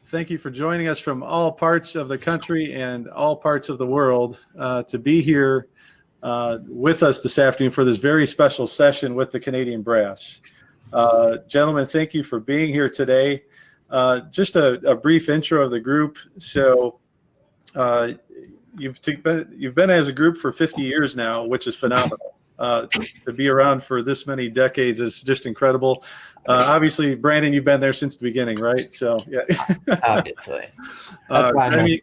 Thank you for joining us from all parts of the country and all parts of the world to be here with us this afternoon for this very special session with the Canadian Brass. Gentlemen, thank you for being here today. Just a brief intro of the group. So you've been as a group for 50 years now, which is phenomenal. To be around for this many decades is just incredible. Obviously, Brandon, you've been there since the beginning, right? So, yeah. Obviously. That's why I'm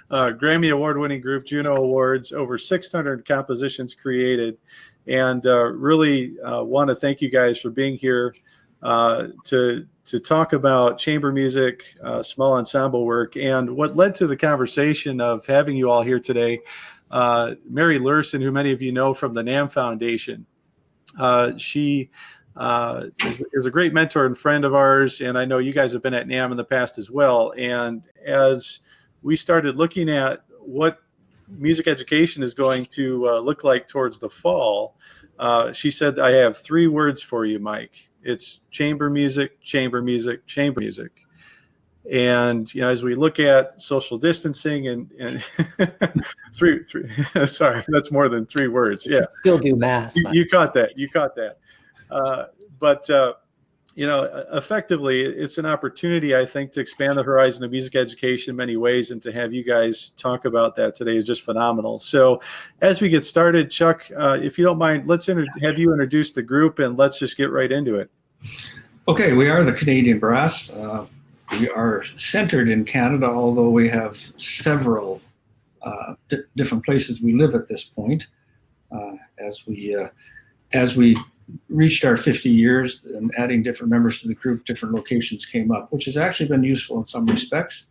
Grammy Award-winning group, Juno Awards, over 600 compositions created. And really want to thank you guys for being here to talk about chamber music, small ensemble work, and what led to the conversation of having you all here today. Mary Lurson, who many of you know from the NAMM Foundation, she is a great mentor and friend of ours, and I know you guys have been at NAMM in the past as well. And as we started looking at what music education is going to look like towards the fall, she said, "I have 3 words for you, Mike. It's chamber music, chamber music, chamber music." And as we look at social distancing and three, sorry, that's more than 3 words. Yeah, still do math. You caught that. But effectively, it's an opportunity, I think, to expand the horizon of music education in many ways, and to have you guys talk about that today is just phenomenal. So, as we get started, Chuck, if you don't mind, let's have you introduce the group, and let's just get right into it. Okay, we are the Canadian Brass. We are centered in Canada, although we have several different places we live at this point. As we reached our 50 years and adding different members to the group, different locations came up, which has actually been useful in some respects.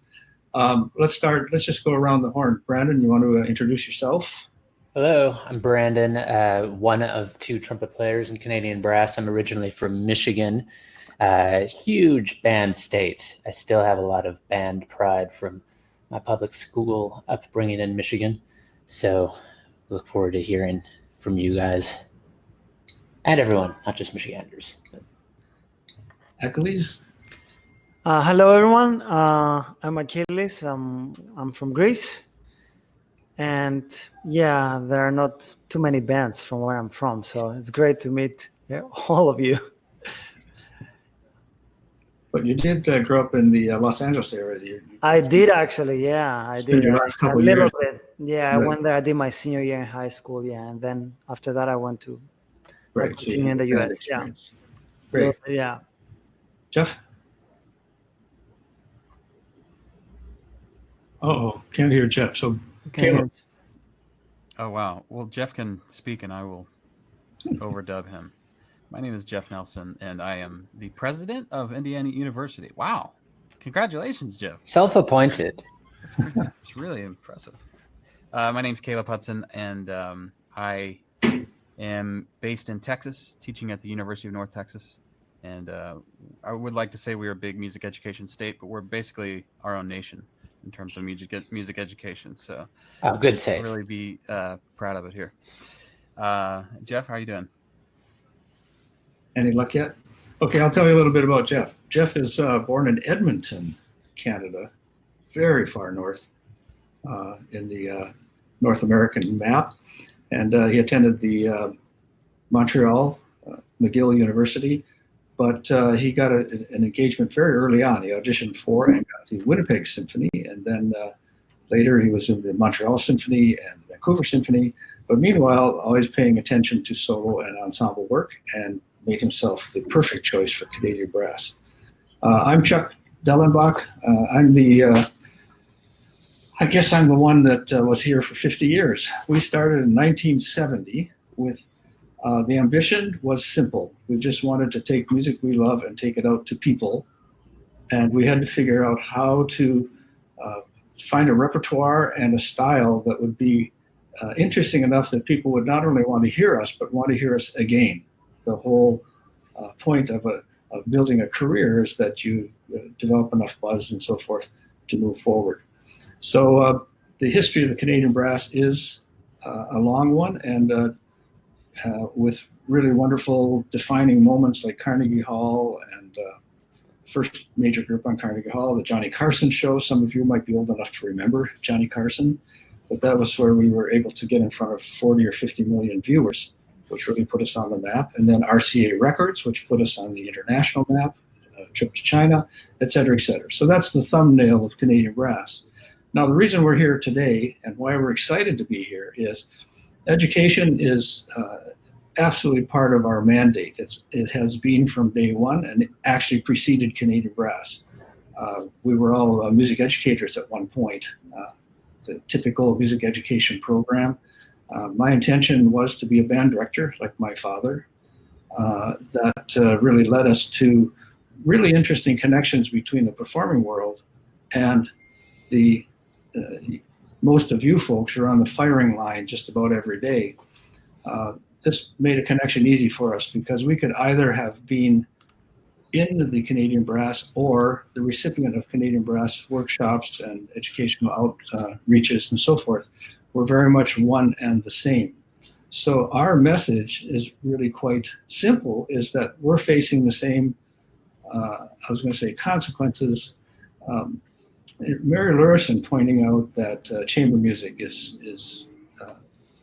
Let's just go around the horn. Brandon, you want to introduce yourself? Hello, I'm Brandon, one of 2 trumpet players in Canadian Brass. I'm originally from Michigan. Huge band state. I still have a lot of band pride from my public school upbringing in Michigan. So look forward to hearing from you guys and everyone, not just Michiganders. Achilles? Hello, everyone. I'm Achilles. I'm from Greece. And yeah, there are not too many bands from where I'm from. So it's great to meet all of you. But you did grow up in the Los Angeles area. I did actually, yeah. I did your last couple a little years. bit. Yeah, I went there. I did my senior year in high school, yeah. And then after that, I went to continue in the U.S., yeah. Great. Yeah. Jeff? Uh-oh, can't hear Jeff. So, Caleb. Oh, wow. Well, Jeff can speak, and I will overdub him. My name is Jeff Nelson, and I am the president of Indiana University. Wow. Congratulations, Jeff. Self-appointed. It's really impressive. My name's Caleb Hudson, and I am based in Texas, teaching at the University of North Texas. And I would like to say we're a big music education state, but we're basically our own nation in terms of music education. So good save. Really be proud of it here. Jeff, how are you doing? Any luck yet? Okay, I'll tell you a little bit about Jeff. Jeff is born in Edmonton, Canada, very far north in the North American map. And he attended the Montreal McGill University, but he got an engagement very early on. He auditioned for and got the Winnipeg Symphony, and then later he was in the Montreal Symphony and the Vancouver Symphony. But meanwhile, always paying attention to solo and ensemble work, and made himself the perfect choice for Canadian Brass. I'm Chuck Dellenbach. I guess I'm the one that was here for 50 years. We started in 1970 with the ambition was simple. We just wanted to take music we love and take it out to people. And we had to figure out how to find a repertoire and a style that would be interesting enough that people would not only want to hear us, but want to hear us again. The whole point of building a career is that you develop enough buzz and so forth to move forward. So the history of the Canadian Brass is a long one, and with really wonderful defining moments like Carnegie Hall and first major group on Carnegie Hall, the Johnny Carson Show. Some of you might be old enough to remember Johnny Carson, but that was where we were able to get in front of 40 or 50 million viewers, which really put us on the map. And then RCA Records, which put us on the international map, trip to China, et cetera, et cetera. So that's the thumbnail of Canadian Brass. Now, the reason we're here today and why we're excited to be here is education is absolutely part of our mandate. It has been from day one, and it actually preceded Canadian Brass. We were all music educators at one point, the typical music education program. My intention was to be a band director, like my father. That really led us to really interesting connections between the performing world and the most of you folks are on the firing line just about every day. This made a connection easy for us because we could either have been in the Canadian Brass or the recipient of Canadian Brass workshops and educational outreaches and so forth. We're very much one and the same. So our message is really quite simple, is that we're facing the same, I was going to say consequences. Mary Lurison pointing out that chamber music is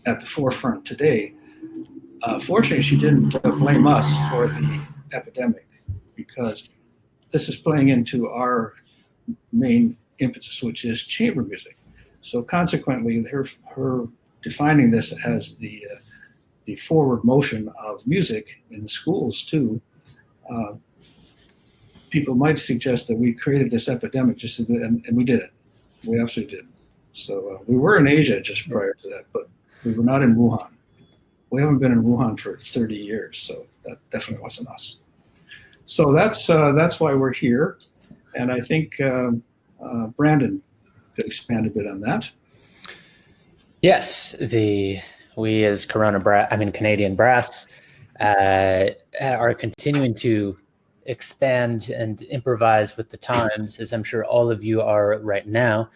at the forefront today. Fortunately, she didn't blame us for the epidemic, because this is playing into our main impetus, which is chamber music. So consequently, her defining this as the forward motion of music in the schools too, people might suggest that we created this epidemic and we didn't. We absolutely did. So we were in Asia just prior to that, but we were not in Wuhan. We haven't been in Wuhan for 30 years, so that definitely wasn't us. So that's why we're here, and I think Brandon could expand a bit on that. Yes, we as Canadian Brass are continuing to expand and improvise with the times, as I'm sure all of you are right now.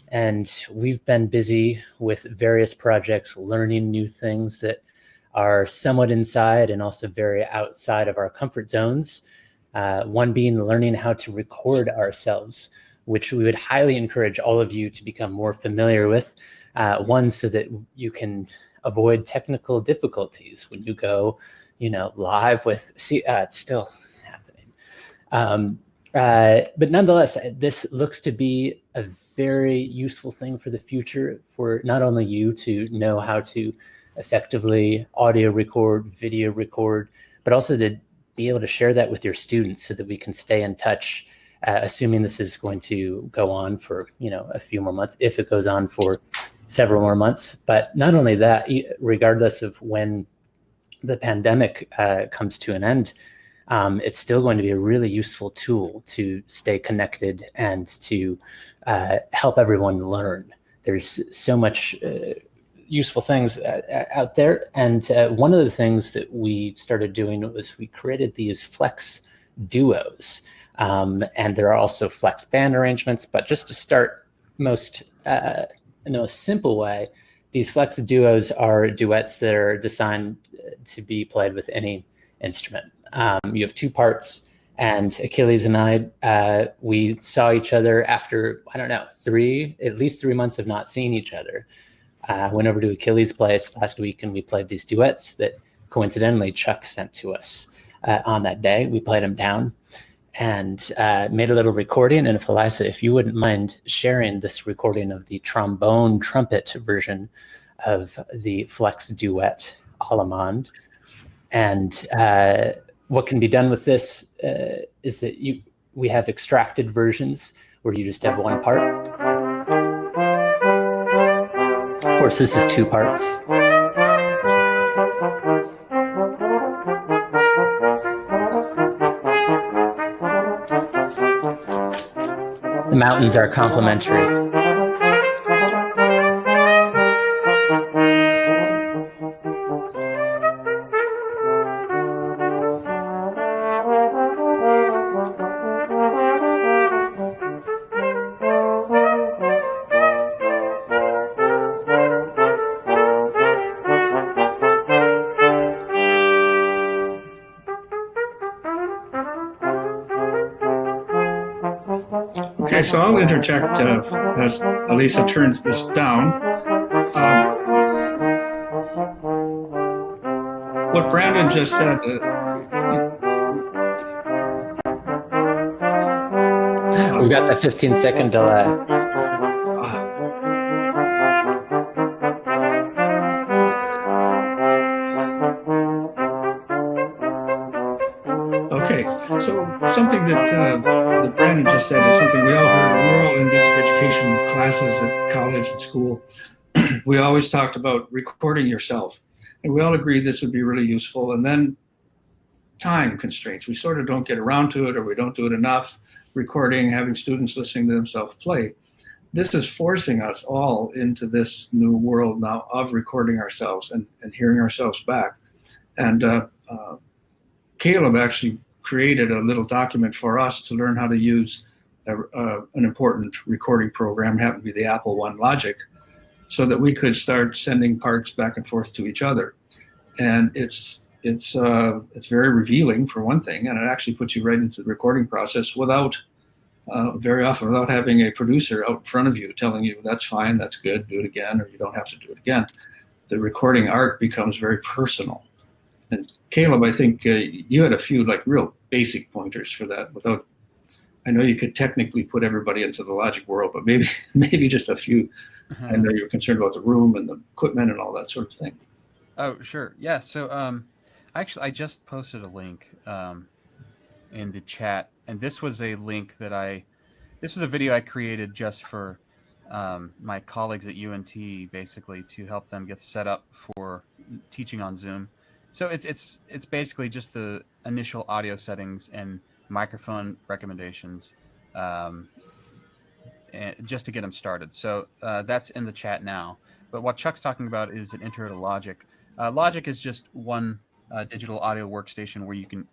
And we've been busy with various projects, learning new things that are somewhat inside and also very outside of our comfort zones. One being learning how to record ourselves, which we would highly encourage all of you to become more familiar with. One, so that you can avoid technical difficulties when you go, live with. It's still happening. But nonetheless, this looks to be a very useful thing for the future, for not only you to know how to effectively audio record, video record, but also to be able to share that with your students so that we can stay in touch, assuming this is going to go on for, a few more months, if it goes on for several more months. But not only that, regardless of when the pandemic comes to an end, it's still going to be a really useful tool to stay connected and to help everyone learn. There's so much useful things out there. And one of the things that we started doing was we created these flex duos. And there are also flex band arrangements, but just to start in the most simple way, these flex duos are duets that are designed to be played with any instrument. You have two parts, and Achilles and I, we saw each other after, at least 3 months of not seeing each other. Went over to Achilles' place last week, and we played these duets that coincidentally Chuck sent to us on that day. We played them down and made a little recording. And if Eliza, if you wouldn't mind sharing this recording of the trombone trumpet version of the flex duet Allemande. And what can be done with this is that we have extracted versions where you just have one part. Of course, this is two parts. The mountains are complementary. Okay, so I'll interject as Elisa turns this down. What Brandon just said, We've got the 15-second delay. okay, so something that Brandon just said is something we all heard. We're all in music education classes at college and school. We always talked about recording yourself, and we all agreed this would be really useful. And then time constraints. We sort of don't get around to it, or we don't do it enough. Recording, having students listening to themselves play. This is forcing us all into this new world now of recording ourselves and hearing ourselves back. And Caleb actually created a little document for us to learn how to use an important recording program, happened to be the Apple One Logic, so that we could start sending parts back and forth to each other. And it's very revealing, for one thing, and it actually puts you right into the recording process very often without having a producer out in front of you telling you, that's fine, that's good, do it again, or you don't have to do it again. The recording art becomes very personal. And Caleb, I think you had a few like real basic pointers for that. I know you could technically put everybody into the Logic world, but maybe just a few. I know you're concerned about the room and the equipment and all that sort of thing. Oh, sure. Yeah. So actually, I just posted a link in the chat, and this was a link this was a video I created just for my colleagues at UNT, basically to help them get set up for teaching on Zoom. So it's basically just the initial audio settings and microphone recommendations, and just to get them started. So that's in the chat now. But what Chuck's talking about is an intro to Logic. Logic is just one digital audio workstation where you can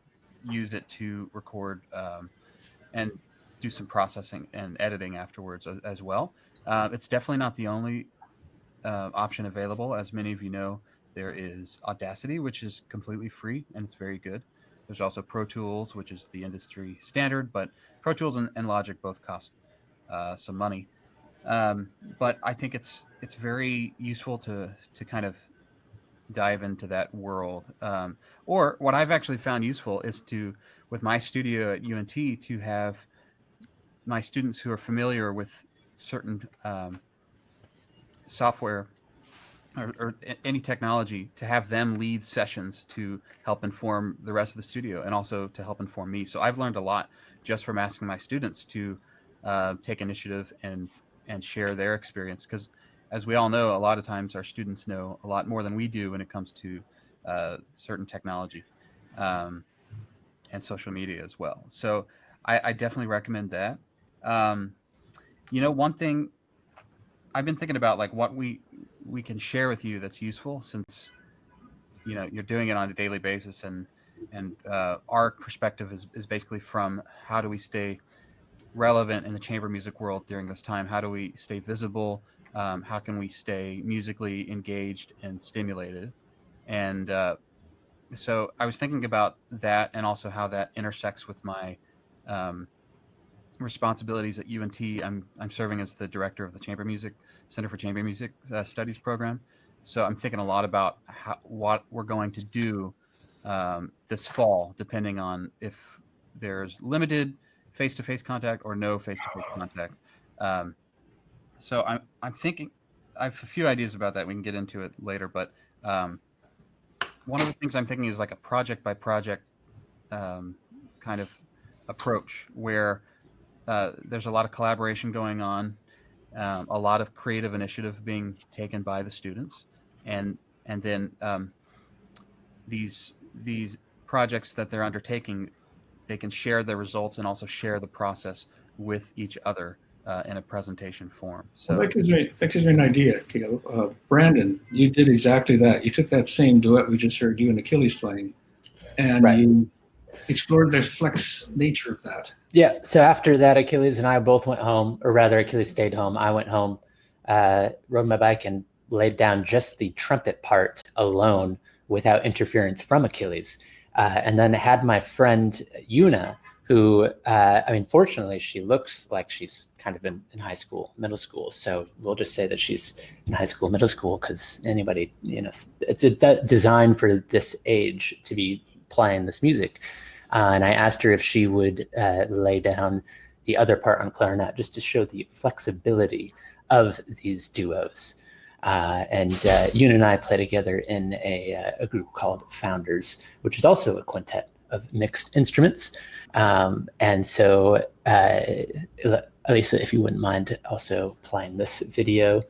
use it to record and do some processing and editing afterwards as well. It's definitely not the only option available. As many of you know, there is Audacity, which is completely free and it's very good. There's also Pro Tools, which is the industry standard, but Pro Tools and Logic both cost some money. But I think it's very useful to kind of dive into that world. Or what I've actually found useful is with my studio at UNT, to have my students who are familiar with certain software or any technology, to have them lead sessions to help inform the rest of the studio and also to help inform me. So I've learned a lot just from asking my students to take initiative and share their experience, because as we all know, a lot of times our students know a lot more than we do when it comes to certain technology and social media as well. So I definitely recommend that. One thing I've been thinking about, like what we can share with you that's useful, since you're doing it on a daily basis, and our perspective is basically from how do we stay relevant in the chamber music world during this time? How do we stay visible? How can we stay musically engaged and stimulated? And so I was thinking about that, and also how that intersects with my responsibilities at UNT. I'm serving as the director of the Center for Chamber Music Studies program. So I'm thinking a lot about what we're going to do this fall, depending on if there's limited face-to-face contact or no face-to-face contact. So I'm thinking, I have a few ideas about that. We can get into it later, but one of the things I'm thinking is like a project by project kind of approach, where there's a lot of collaboration going on, a lot of creative initiative being taken by the students, and then these projects that they're undertaking, they can share the results and also share the process with each other in a presentation form. So that gives me an idea, Caleb. Brandon, you did exactly that. You took that same duet we just heard you and Achilles playing, and Right. You explored the flex nature of that. Yeah. So after that, Achilles and I both went home, or rather, Achilles stayed home. I went home, rode my bike, and laid down just the trumpet part alone without interference from Achilles. And then had my friend Yuna who, I mean, fortunately, she looks like she's kind of in high school, middle school. So we'll just say that she's in high school, middle school, because anybody, it's designed for this age to be playing this music. And I asked her if she would lay down the other part on clarinet just to show the flexibility of these duos. And Yoon and I play together in a group called Founders, which is also a quintet of mixed instruments. And so, Elisa, if you wouldn't mind also playing this video,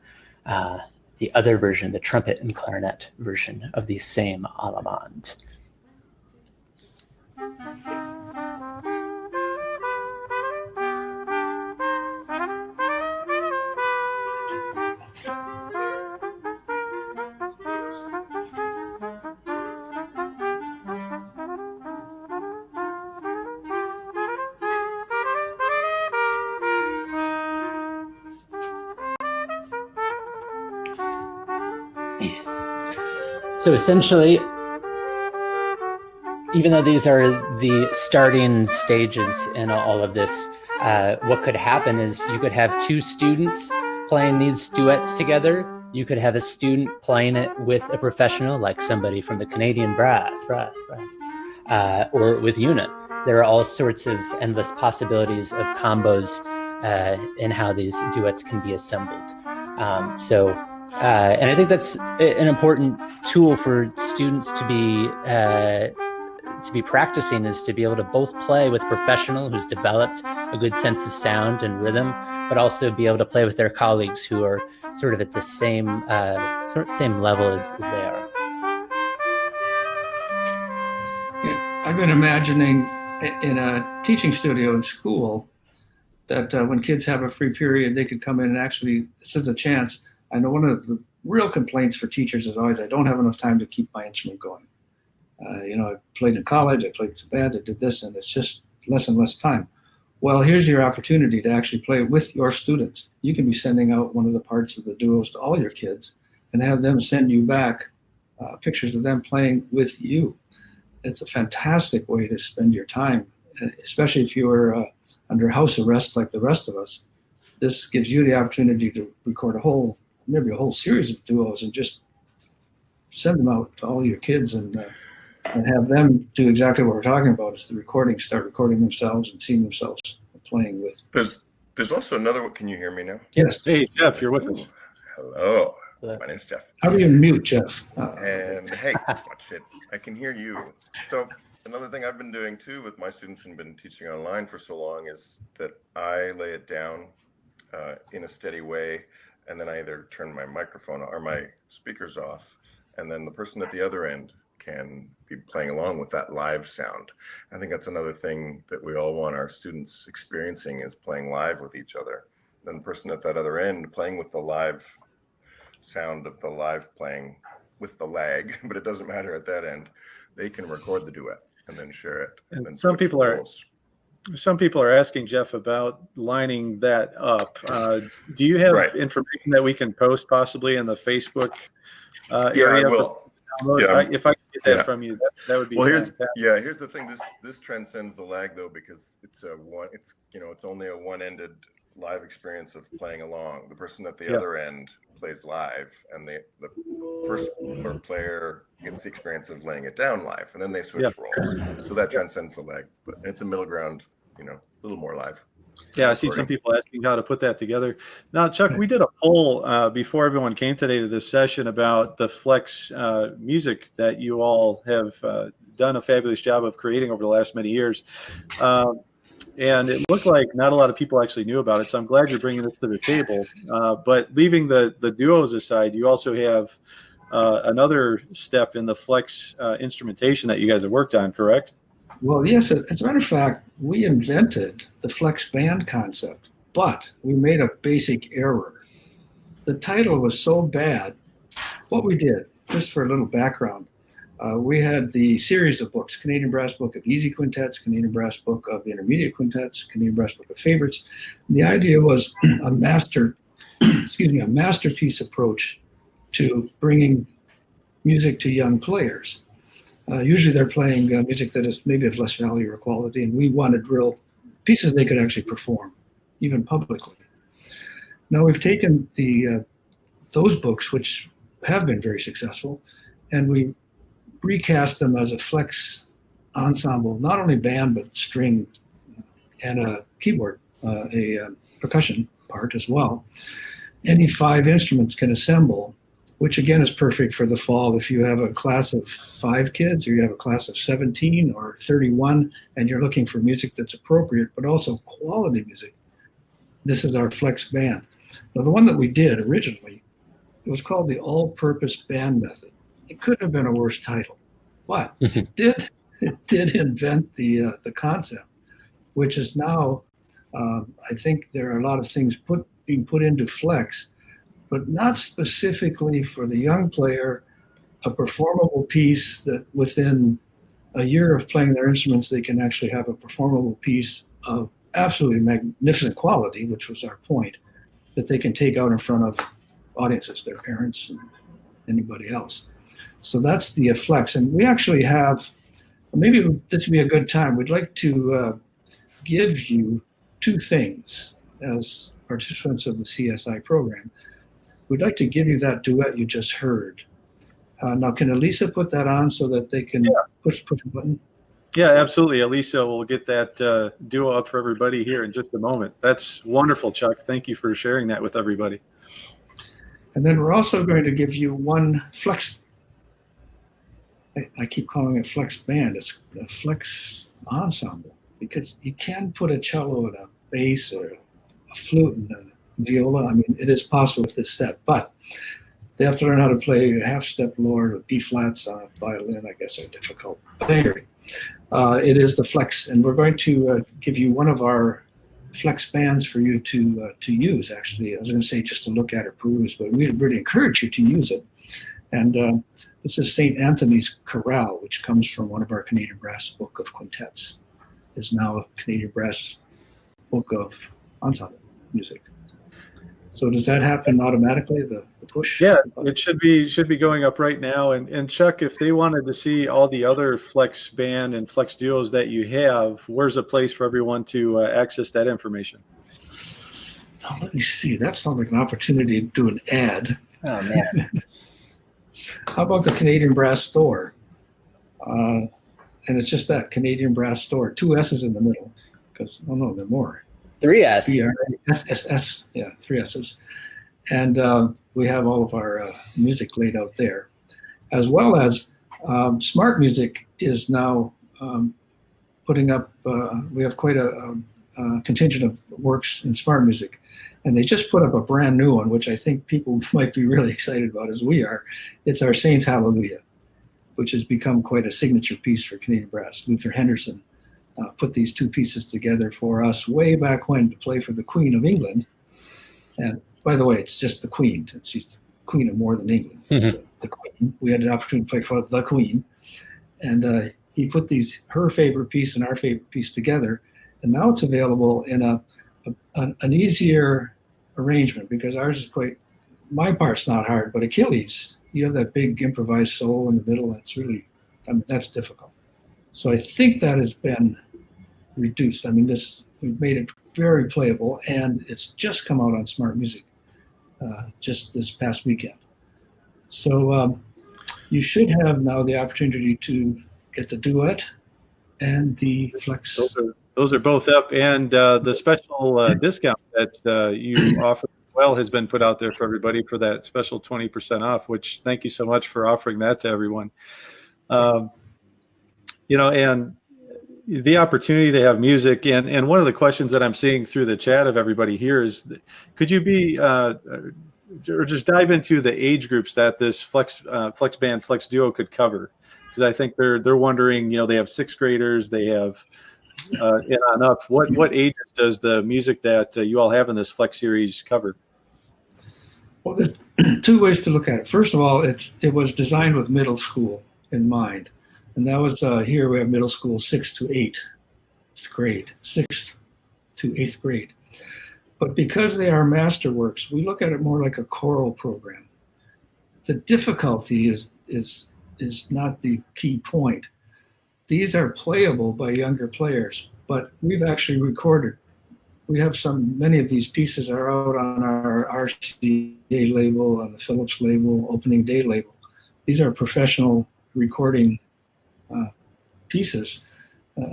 the other version, the trumpet and clarinet version of the same Allemande. So essentially, even though these are the starting stages in all of this, what could happen is you could have two students playing these duets together. You could have a student playing it with a professional, like somebody from the Canadian brass, or with Una. There are all sorts of endless possibilities of combos in how these duets can be assembled. And I think that's an important tool for students to be practicing, is to be able to both play with a professional who's developed a good sense of sound and rhythm, but also be able to play with their colleagues who are sort of at the same level as they are. I've been imagining in a teaching studio in school that when kids have a free period, they could come in and actually, this is a chance. I know one of the real complaints for teachers is always, I don't have enough time to keep my instrument going. I played in college, I played some band, I did this, and it's just less and less time. Well, here's your opportunity to actually play with your students. You can be sending out one of the parts of the duos to all your kids and have them send you back pictures of them playing with you. It's a fantastic way to spend your time, especially if you're under house arrest like the rest of us. This gives you the opportunity to record maybe a whole series of duos and just send them out to all your kids and have them do exactly what we're talking about, is the recording, start recording themselves and seeing themselves playing with. There's also another one. Can you hear me now? Yes. Hey, Jeff, you're with us. Hello. My name's Jeff. How do you mute, Jeff? And hey, watch it. I can hear you. So another thing I've been doing too with my students and been teaching online for so long is that I lay it down in a steady way, and then I either turn my microphone or my speakers off, and then the person at the other end can be playing along with that live sound. I think that's another thing that we all want our students experiencing, is playing live with each other. Then the person at that other end playing with the live sound of the live playing with the lag, but it doesn't matter at that end. They can record the duet and then share it. And then some people are asking Jeff about lining that up. Do you have information that we can post possibly in the Facebook area? I will. If I can get that from you, that would be fantastic. Here's the thing. This transcends the lag though, because it's only a one-ended live experience of playing along. The person at the other end plays live, and the first player gets the experience of laying it down live, and then they switch roles. So that transcends the lag, but it's a middle ground, a little more live. Yeah, I see some people asking how to put that together. Now, Chuck, we did a poll before everyone came today to this session about the Flex music that you all have done a fabulous job of creating over the last many years. And it looked like not a lot of people actually knew about it. So I'm glad you're bringing this to the table. But leaving the duos aside, you also have another step in the Flex instrumentation that you guys have worked on, correct? Well, yes. As a matter of fact, we invented the Flex band concept, but we made a basic error. The title was so bad. What we did, just for a little background, we had the series of books: Canadian Brass Book of Easy Quintets, Canadian Brass Book of Intermediate Quintets, Canadian Brass Book of Favorites. And the idea was a masterpiece approach to bringing music to young players. Usually they're playing music that is maybe of less value or quality, and we wanted real pieces they could actually perform, even publicly. Now we've taken those books, which have been very successful, and we recast them as a flex ensemble, not only band, but string and a keyboard, a percussion part as well. Any 5 instruments can assemble, which again is perfect for the fall if you have a class of 5 kids or you have a class of 17 or 31 and you're looking for music that's appropriate, but also quality music. This is our flex band. Now, the one that we did originally, it was called the All-Purpose Band Method. It couldn't have been a worse title, but it did invent the concept, which is now, I think there are a lot of things being put into flex, but not specifically for the young player, a performable piece that within a year of playing their instruments, they can actually have a performable piece of absolutely magnificent quality, which was our point, that they can take out in front of audiences, their parents and anybody else. So that's the flex. And we actually have, maybe this would be a good time, we'd like to give you 2 things as participants of the CSI program. We'd like to give you that duet you just heard. Now, can Elisa put that on so that they can push a button? Yeah, absolutely. Elisa will get that duo up for everybody here in just a moment. That's wonderful, Chuck. Thank you for sharing that with everybody. And then we're also going to give you one flex. I keep calling it flex band. It's a flex ensemble because you can put a cello and a bass or a flute and a viola. I mean, it is possible with this set, but they have to learn how to play a half-step lower or B flats on a violin. I guess are difficult. But anyway, it is the flex, and we're going to give you one of our flex bands for you to use. Actually, I was going to say just to look at or peruse, but we really encourage you to use it. And this is St. Anthony's Chorale, which comes from one of our Canadian Brass Book of Quintets. Is now a Canadian Brass Book of Ensemble music. So does that happen automatically, the push? Yeah, it should be going up right now. And Chuck, if they wanted to see all the other flex band and flex duos that you have, where's a place for everyone to access that information? Oh, let me see. That sounds like an opportunity to do an ad. Oh, man. How about the Canadian Brass Store? And it's just that, Canadian Brass Store. 2 S's in the middle, because, oh no, there are more. 3 S. BRASS, yeah, 3 S's. And we have all of our music laid out there, as well as Smart Music is now putting up, we have quite a contingent of works in Smart Music. And they just put up a brand new one, which I think people might be really excited about, as we are. It's our Saints Hallelujah, which has become quite a signature piece for Canadian Brass. Luther Henderson put these 2 pieces together for us way back when to play for the Queen of England. And by the way, it's just the Queen. She's the Queen of more than England. Mm-hmm. The Queen. We had an opportunity to play for the Queen. And he put her favorite piece and our favorite piece together. And now it's available in an easier arrangement, because ours is my part's not hard, but Achilles, you have that big improvised solo in the middle. That's really, that's difficult. So I think that has been reduced. I mean, we've made it very playable, and it's just come out on Smart Music just this past weekend. So you should have now the opportunity to get the duet and the flex. Those are both up, and the special discount that you offer has been put out there for everybody for that special 20% off, which thank you so much for offering that to everyone. And the opportunity to have music, and one of the questions that I'm seeing through the chat of everybody here is, could you be or just dive into the age groups that this flex band, flex duo could cover? Because I think they're wondering, they have 6th graders, they have and on up. What ages does the music that you all have in this flex series cover? Well, there's 2 ways to look at it. First of all, it was designed with middle school in mind. And that was, here we have middle school 6th to 8th grade, 6th to 8th grade. But because they are masterworks, we look at it more like a choral program. The difficulty is is not the key point. These are playable by younger players, but we've actually recorded. We have many of these pieces are out on our RCA label, on the Philips label, opening day label. These are professional recording pieces.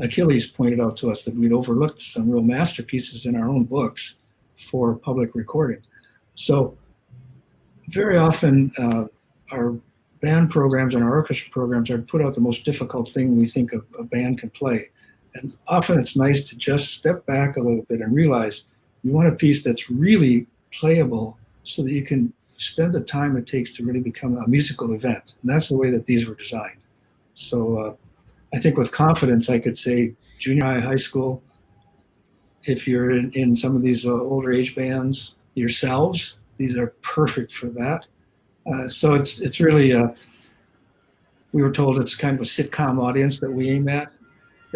Achilles pointed out to us that we'd overlooked some real masterpieces in our own books for public recording. So very often our band programs and our orchestra programs are to put out the most difficult thing we think a band can play. And often it's nice to just step back a little bit and realize you want a piece that's really playable so that you can spend the time it takes to really become a musical event. And that's the way that these were designed. So I think with confidence, I could say junior high, high school, if you're in some of these older age bands yourselves, these are perfect for that. So it's really, we were told it's kind of a sitcom audience that we aim at.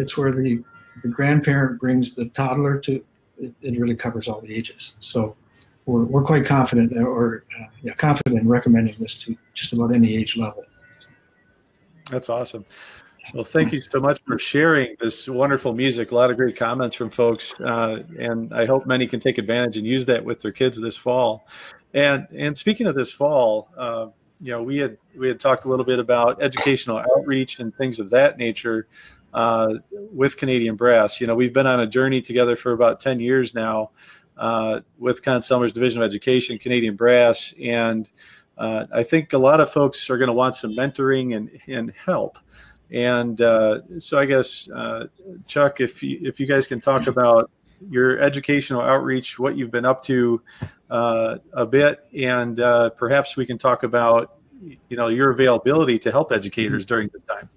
It's where the grandparent brings the toddler to, it really covers all the ages. So we're quite confident confident in recommending this to just about any age level. That's awesome. Well, thank you so much for sharing this wonderful music. A lot of great comments from folks, and I hope many can take advantage and use that with their kids this fall. And speaking of this fall, we had talked a little bit about educational outreach and things of that nature with Canadian Brass. We've been on a journey together for about 10 years now with Conn-Selmer's Division of Education, Canadian Brass, and I think a lot of folks are going to want some mentoring and help. And so I guess, Chuck, if you guys can talk about your educational outreach, what you've been up to a bit, and perhaps we can talk about, your availability to help educators during this time.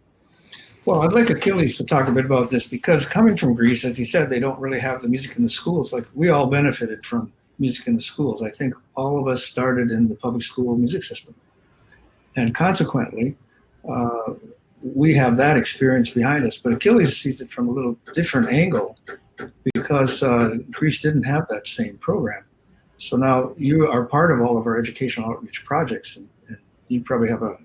Well, I'd like Achilles to talk a bit about this because coming from Greece, as he said, they don't really have the music in the schools. Like we all benefited from music in the schools. I think all of us started in the public school music system. And consequently, we have that experience behind us, but Achilles sees it from a little different angle because Greece didn't have that same program. So now you are part of all of our educational outreach projects, and you probably have a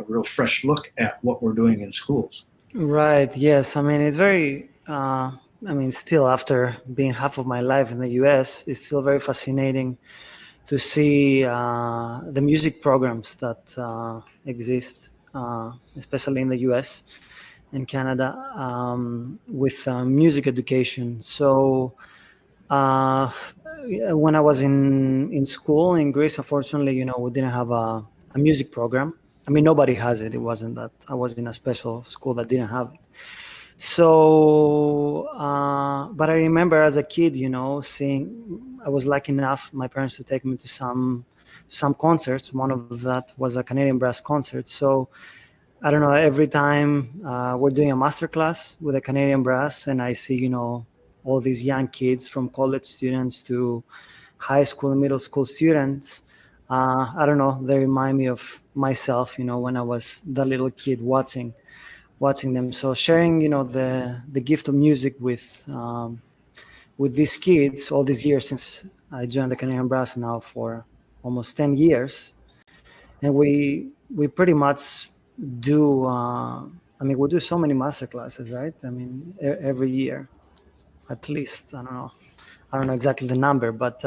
real fresh look at what we're doing in schools. Right. Yes. I mean, it's very, still after being half of my life in the US, it's still very fascinating to see the music programs that exist, especially in the US and Canada, with music education. So when I was in school in Greece, unfortunately, we didn't have a music program. I mean, nobody has it. It wasn't that I was in a special school that didn't have it. So, but I remember as a kid, seeing, I was lucky enough, my parents to take me to some concerts. One of that was a Canadian Brass concert. So, I don't know, every time we're doing a masterclass with a Canadian Brass and I see, all these young kids from college students to high school and middle school students, I don't know, they remind me of myself, when I was that little kid watching them. So sharing, the gift of music with these kids all these years since I joined the Canadian Brass now for almost 10 years. And we pretty much do, we do so many master classes, right? I mean, every year, at least. I don't know exactly the number, but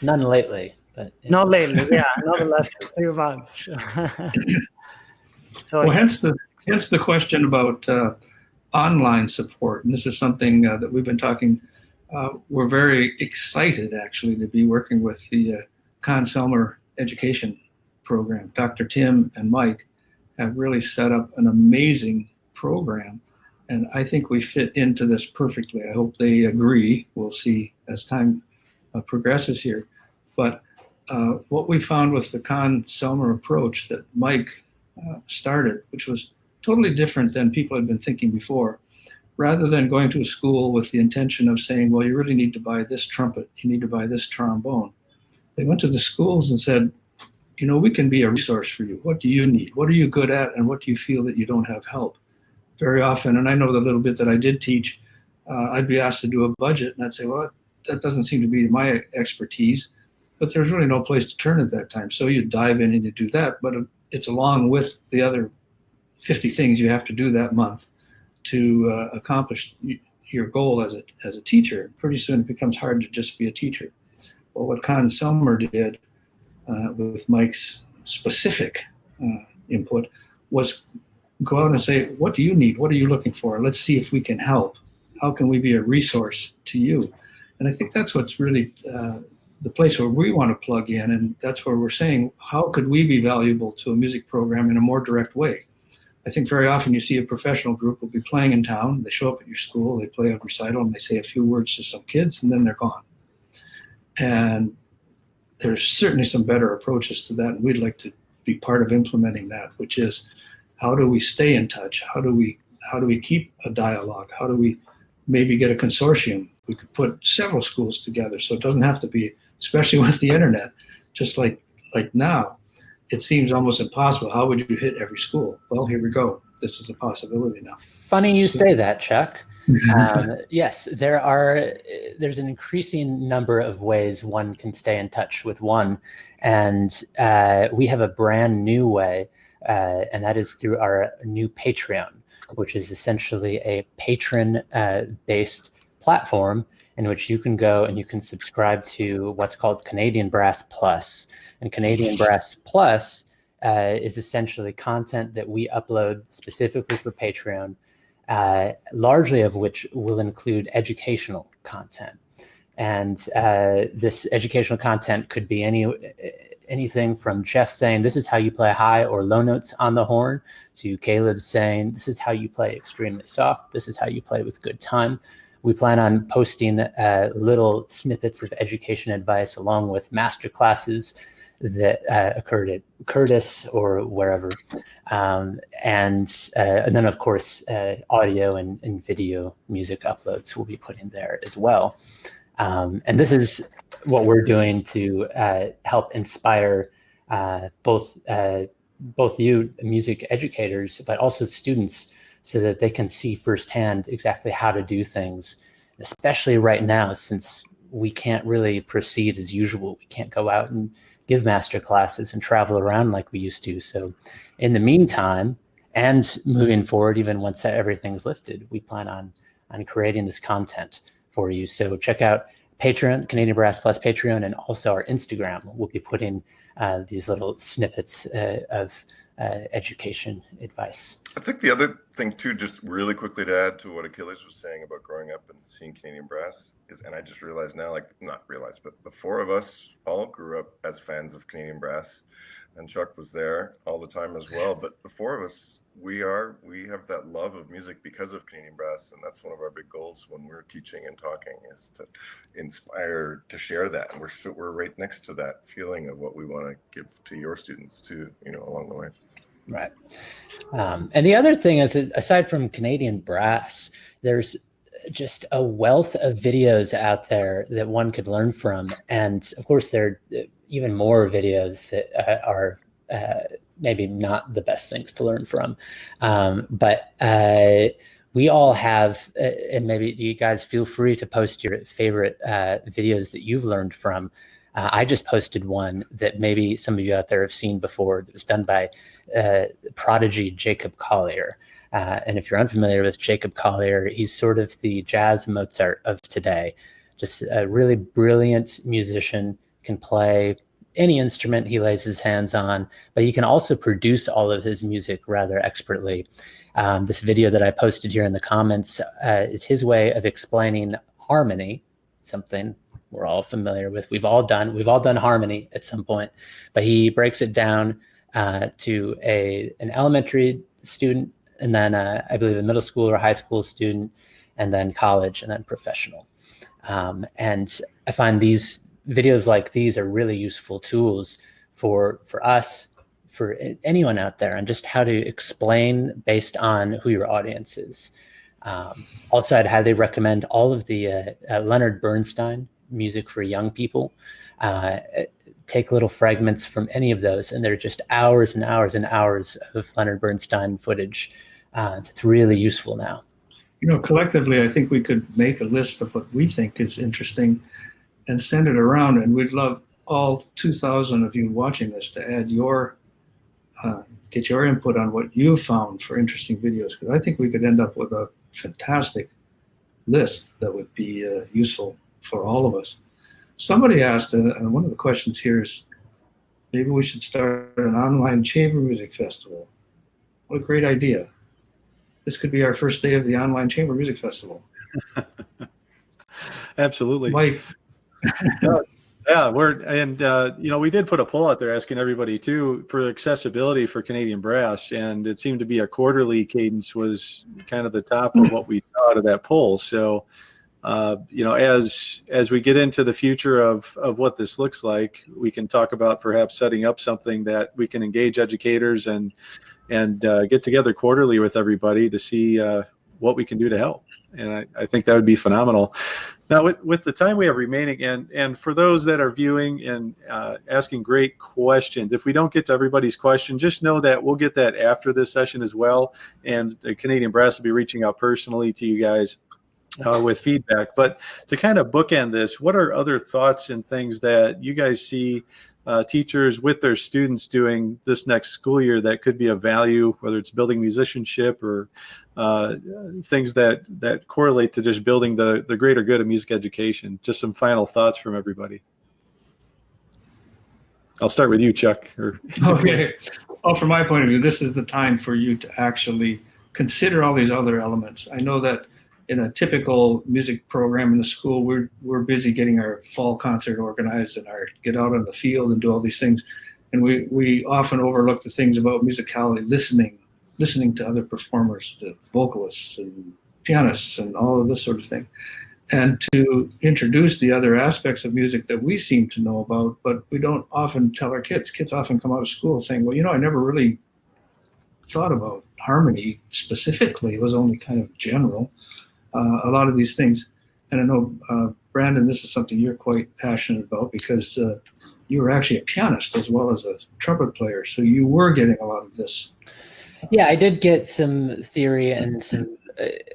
none lately. But yeah. Not lately, yeah, not the last 3 months. So, well, hence the question about online support, and this is something that we've been talking. We're very excited, actually, to be working with the Conn-Selmer education program. Dr. Tim and Mike have really set up an amazing program, and I think we fit into this perfectly. I hope they agree. We'll see as time progresses here, but. What we found with the Conn-Selmer approach that Mike started, which was totally different than people had been thinking before, rather than going to a school with the intention of saying, well, you really need to buy this trumpet, you need to buy this trombone. They went to the schools and said, we can be a resource for you. What do you need? What are you good at? And what do you feel that you don't have help? Very often, and I know the little bit that I did teach, I'd be asked to do a budget, and I'd say, well, that doesn't seem to be my expertise. But there's really no place to turn at that time. So you dive in and you do that. But it's along with the other 50 things you have to do that month to accomplish your goal as a teacher. Pretty soon it becomes hard to just be a teacher. Well, what Conn-Selmer did with Mike's specific input was go out and say, what do you need? What are you looking for? Let's see if we can help. How can we be a resource to you? And I think that's what's really the place where we want to plug in. And that's where we're saying, how could we be valuable to a music program in a more direct way? I think very often you see a professional group will be playing in town. They show up at your school, they play a recital, and they say a few words to some kids, and then they're gone. And there's certainly some better approaches to that, and we'd like to be part of implementing that, which is how do we stay in touch? How do we keep a dialogue? How do we maybe get a consortium? We could put several schools together, so it doesn't have to be, especially with the internet, just like now. It seems almost impossible. How would you hit every school? Well, here we go. This is a possibility now. Funny you say that, Chuck. Yes, there's an increasing number of ways one can stay in touch with one. And we have a brand new way, and that is through our new Patreon, which is essentially a patron-based platform in which you can go and you can subscribe to what's called Canadian Brass Plus. And Canadian Brass Plus is essentially content that we upload specifically for Patreon, largely of which will include educational content. And this educational content could be anything from Jeff saying, this is how you play high or low notes on the horn, to Caleb saying, this is how you play extremely soft, this is how you play with good time. We plan on posting little snippets of education advice along with master classes that occurred at Curtis or wherever. And then, of course, audio and video music uploads will be put in there as well. And this is what we're doing to help inspire both you music educators, but also students, so that they can see firsthand exactly how to do things, especially right now, since we can't really proceed as usual. We can't go out and give master classes and travel around like we used to. So in the meantime, and moving forward, even once everything's lifted, we plan on creating this content for you. So check out Patreon, Canadian Brass Plus Patreon, and also our Instagram. We'll be putting these little snippets of education advice. I think the other thing too, just really quickly to add to what Achilles was saying about growing up and seeing Canadian Brass is, and I just realized now, but the four of us all grew up as fans of Canadian Brass, and Chuck was there all the time as well. But the four of us, we have that love of music because of Canadian Brass, and that's one of our big goals when we're teaching and talking, is to inspire, to share that. And we're right next to that feeling of what we want to give to your students too, along the way. Right. And the other thing is, aside from Canadian Brass, there's just a wealth of videos out there that one could learn from. And of course, there are even more videos that are maybe not the best things to learn from. But we all have, and maybe you guys feel free to post your favorite videos that you've learned from. I just posted one that maybe some of you out there have seen before, that was done by prodigy Jacob Collier. And if you're unfamiliar with Jacob Collier, he's sort of the jazz Mozart of today. Just a really brilliant musician, can play any instrument he lays his hands on, but he can also produce all of his music rather expertly. This video that I posted here in the comments is his way of explaining harmony, something we're all familiar with. We've all done harmony at some point, but he breaks it down to an elementary student, and then I believe a middle school or high school student, and then college, and then professional. And I find these videos like these are really useful tools for us, for anyone out there, and just how to explain based on who your audience is. Also, I'd highly recommend all of the Leonard Bernstein music for young people. Take little fragments from any of those, and they're just hours and hours and hours of Leonard Bernstein footage that's really useful now. Collectively, I think we could make a list of what we think is interesting and send it around, and we'd love all 2,000 of you watching this to add your get your input on what you found for interesting videos, because I think we could end up with a fantastic list that would be useful for all of us. Somebody asked, and one of the questions here is, maybe we should start an online chamber music festival. What a great idea. This could be our first day of the online chamber music festival. Absolutely. Mike. Yeah, we did put a poll out there asking everybody too for accessibility for Canadian Brass, and it seemed to be a quarterly cadence was kind of the top of what we saw out of that poll. So, as we get into the future of what this looks like, we can talk about perhaps setting up something that we can engage educators and get together quarterly with everybody to see what we can do to help. And I think that would be phenomenal. Now, with the time we have remaining, and for those that are viewing and asking great questions, if we don't get to everybody's question, just know that we'll get that after this session as well. And the Canadian Brass will be reaching out personally to you guys with feedback. But to kind of bookend this, what are other thoughts and things that you guys see teachers with their students doing this next school year that could be of value, whether it's building musicianship or things that correlate to just building the greater good of music education? Just some final thoughts from everybody. I'll start with you, Chuck. Okay. Well, from my point of view, this is the time for you to actually consider all these other elements. I know that in a typical music program in the school, we're busy getting our fall concert organized and get out on the field and do all these things. And we often overlook the things about musicality, listening to other performers, the vocalists and pianists and all of this sort of thing. And to introduce the other aspects of music that we seem to know about, but we don't often tell our kids. Kids often come out of school saying, well, I never really thought about harmony specifically. It was only kind of general. A lot of these things. And I know, Brandon, this is something you're quite passionate about because you were actually a pianist as well as a trumpet player. So you were getting a lot of this. Yeah, I did get some theory and some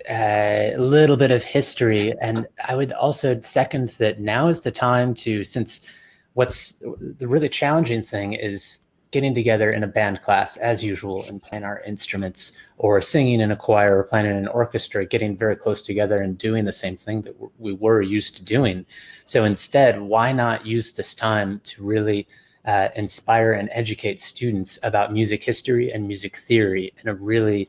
a little bit of history. And I would also second that now is the time since what's the really challenging thing is getting together in a band class as usual and playing our instruments or singing in a choir or playing in an orchestra, getting very close together and doing the same thing that we were used to doing. So instead, why not use this time to really inspire and educate students about music history and music theory in a really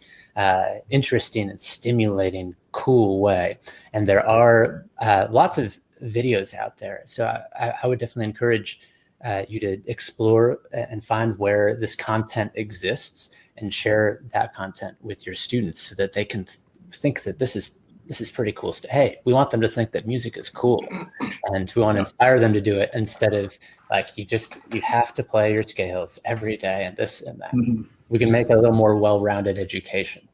interesting and stimulating, cool way. And there are lots of videos out there. So I would definitely encourage you to explore and find where this content exists and share that content with your students so that they can think that this is pretty cool stuff. Hey, we want them to think that music is cool, and we want to inspire them to do it instead of like you have to play your scales every day and this and that. Mm-hmm. We can make a little more well-rounded education.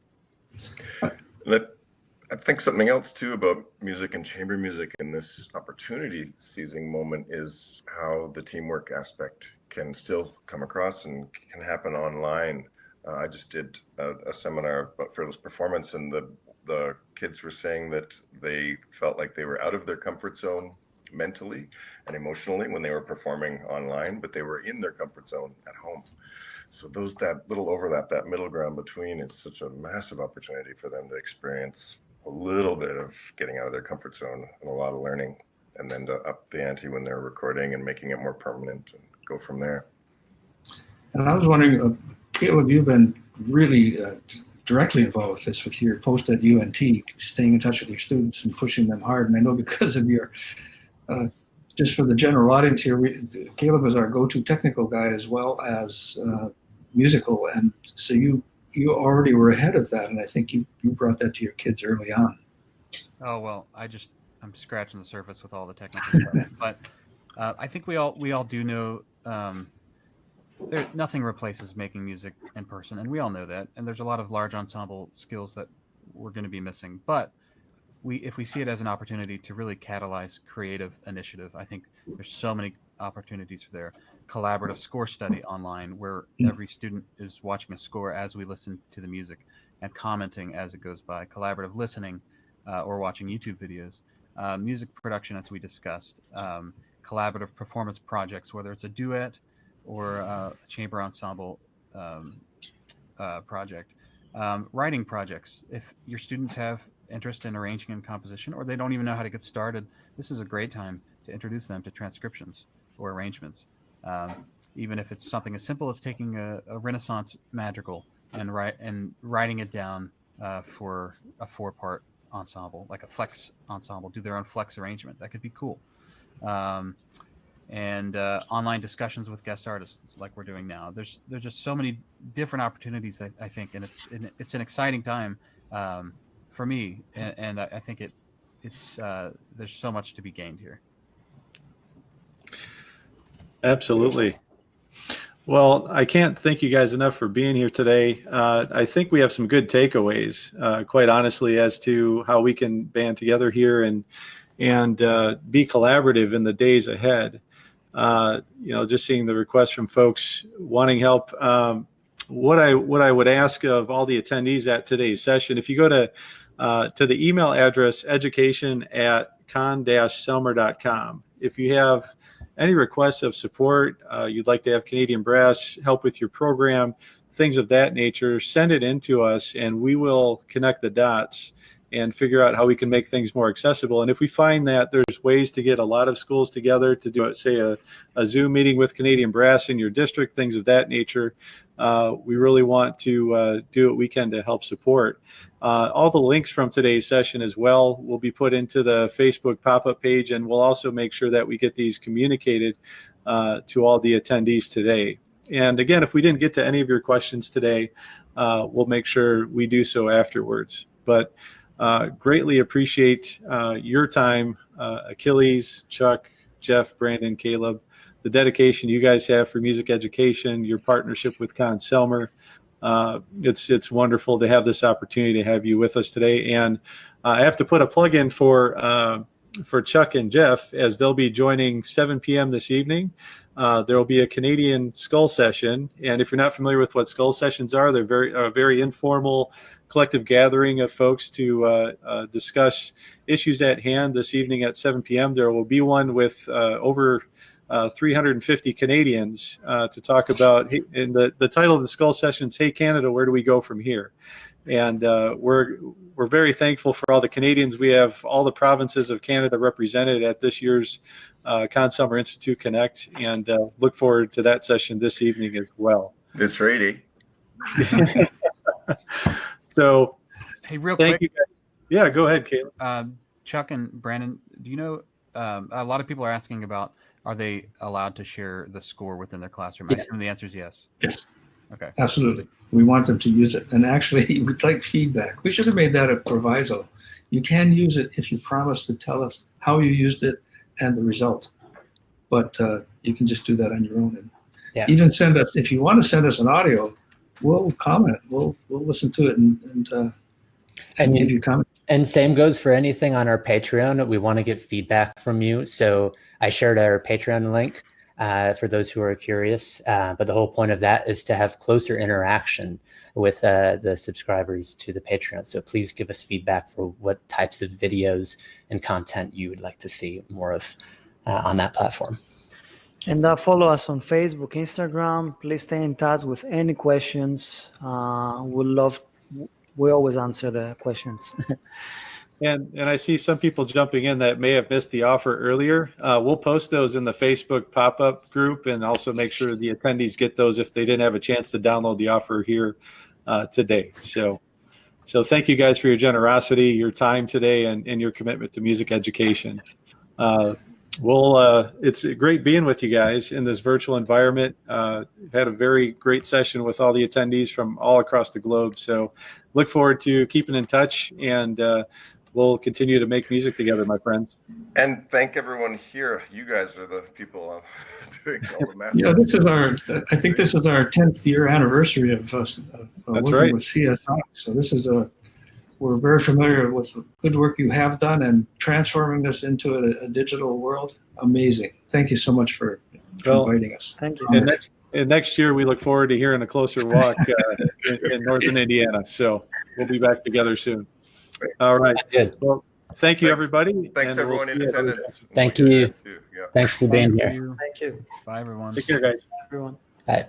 I think something else too about music and chamber music in this opportunity seizing moment is how the teamwork aspect can still come across and can happen online. I just did a seminar about fearless performance, and the kids were saying that they felt like they were out of their comfort zone mentally and emotionally when they were performing online, but they were in their comfort zone at home. So that little overlap, that middle ground between, is such a massive opportunity for them to experience a little bit of getting out of their comfort zone and a lot of learning, and then to up the ante when they're recording and making it more permanent and go from there. And I was wondering, Caleb, you've been really directly involved with this with your post at UNT, staying in touch with your students and pushing them hard. And I know because of your, just for the general audience here, Caleb is our go-to technical guy as well as musical. And so you already were ahead of that, and I think you brought that to your kids early on. Oh, well, I'm scratching the surface with all the technical stuff. But I think we all do know nothing replaces making music in person, and we all know that. And there's a lot of large ensemble skills that we're going to be missing. But if we see it as an opportunity to really catalyze creative initiative, I think there's so many opportunities for there. Collaborative score study online, where every student is watching a score as we listen to the music and commenting as it goes by. Collaborative listening or watching YouTube videos. Music production, as we discussed. Collaborative performance projects, whether it's a duet or a chamber ensemble project. Writing projects. If your students have interest in arranging and composition, or they don't even know how to get started, this is a great time to introduce them to transcriptions or arrangements. Even if it's something as simple as taking a Renaissance madrigal and writing it down for a 4-part ensemble, like a flex ensemble, do their own flex arrangement. That could be cool. And online discussions with guest artists like we're doing now. There's just so many different opportunities, I think, and it's an exciting time for me, and I think it's there's so much to be gained here. Absolutely. Well, I can't thank you guys enough for being here today. I think we have some good takeaways, quite honestly, as to how we can band together here and be collaborative in the days ahead. Just seeing the requests from folks wanting help. What I would ask of all the attendees at today's session, if you go to the email address education@conn-selmer.com, if you have any requests of support, you'd like to have Canadian Brass help with your program, things of that nature, send it in to us and we will connect the dots and figure out how we can make things more accessible. And if we find that there's ways to get a lot of schools together to do, say, a Zoom meeting with Canadian Brass in your district, things of that nature, we really want to do what we can to help support. All the links from today's session as well will be put into the Facebook pop-up page, and we'll also make sure that we get these communicated to all the attendees today. And again, if we didn't get to any of your questions today, we'll make sure we do so afterwards. But greatly appreciate your time, Achilles, Chuck, Jeff, Brandon, Caleb, the dedication you guys have for music education, your partnership with Conn-Selmer. It's wonderful to have this opportunity to have you with us today. And I have to put a plug in for Chuck and Jeff, as they'll be joining 7 p.m. this evening. There will be a Canadian Skull session. And if you're not familiar with what Skull sessions are, they're very informal collective gathering of folks to discuss issues at hand. This evening at 7 p.m. there will be one with over 350 Canadians to talk about, and the title of the Skull session is, "Hey Canada, where do we go from here?" And we're very thankful for all the Canadians. We have all the provinces of Canada represented at this year's Conn-Selmer Institute Connect, and look forward to that session this evening as well. It's ready. So, hey, real thank quick. you guys. Yeah, go ahead, Caleb. Chuck and Brandon, do you know, a lot of people are asking about, are they allowed to share the score within their classroom? I assume the answer is yes. Yes. Okay. Absolutely. We want them to use it. And actually, we'd like feedback. We should have made that a proviso. You can use it if you promise to tell us how you used it and the result. But you can just do that on your own. And even send us, if you want to send us an audio, we'll comment. We'll listen to it and give you comments. And same goes for anything on our Patreon. We want to get feedback from you. So I shared our Patreon link for those who are curious. But the whole point of that is to have closer interaction with the subscribers to the Patreon. So please give us feedback for what types of videos and content you would like to see more of on that platform. And follow us on Facebook, Instagram. Please stay in touch with any questions. We always answer the questions. And I see some people jumping in that may have missed the offer earlier. We'll post those in the Facebook pop-up group, and also make sure the attendees get those if they didn't have a chance to download the offer here today. So thank you guys for your generosity, your time today, and your commitment to music education. It's great being with you guys in this virtual environment. Had a very great session with all the attendees from all across the globe. So look forward to keeping in touch, and we'll continue to make music together, my friends. And thank everyone here. You guys are the people doing all the massive. Yeah, I think this is our 10th year anniversary of us working with CSI. So this is we're very familiar with the good work you have done and transforming this into a digital world. Amazing. Thank you so much for inviting us. Thank you. And next year, we look forward to hearing a closer walk in northern Indiana. So we'll be back together soon. All right. Good. Well, thank you, everybody. Thanks, and everyone in attendance. Thank you. Thanks for being here. Thank you. Bye, everyone. Take care, guys. Everyone. Bye.